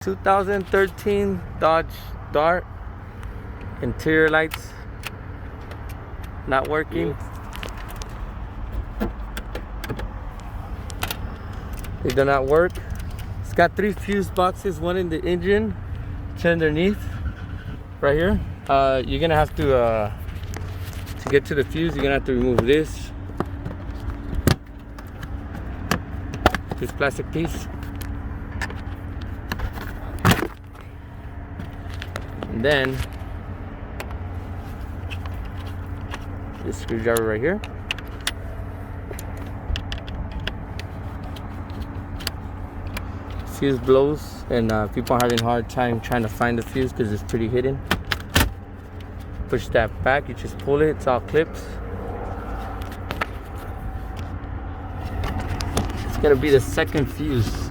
2013 Dodge Dart. Interior lights not working. They do not work. It's got 3 fuse boxes, one in the engine, 2 underneath, right here. You're gonna have to get to the fuse, you're gonna have to remove this plastic piece. And then this screwdriver right here. Fuse blows, and people are having a hard time trying to find the fuse because it's pretty hidden. Push that back, you just pull it, it's all clips. It's gonna be the second fuse.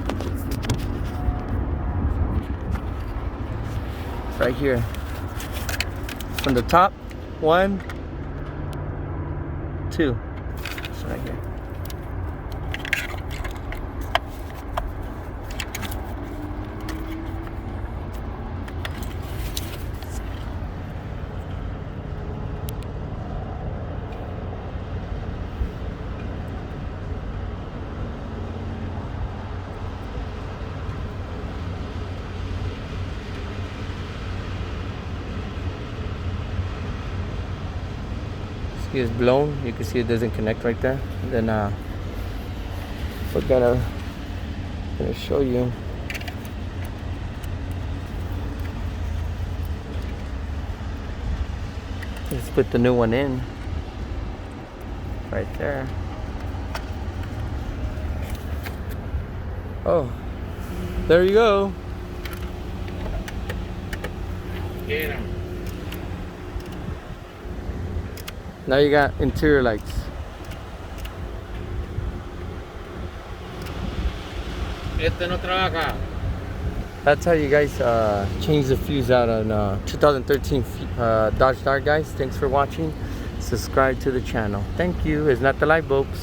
Right here. From the top, 1, 2. It's right here. See, it's blown. You can see it doesn't connect right there. And then we're gonna show you. Let's put the new one in right there. Oh, there you go. Get 'em. Now you got interior lights. Este no trabaja. That's how you guys change the fuse out on 2013 Dodge Dart, guys. Thanks for watching. Subscribe to the channel. Thank you. It's not the light bulbs.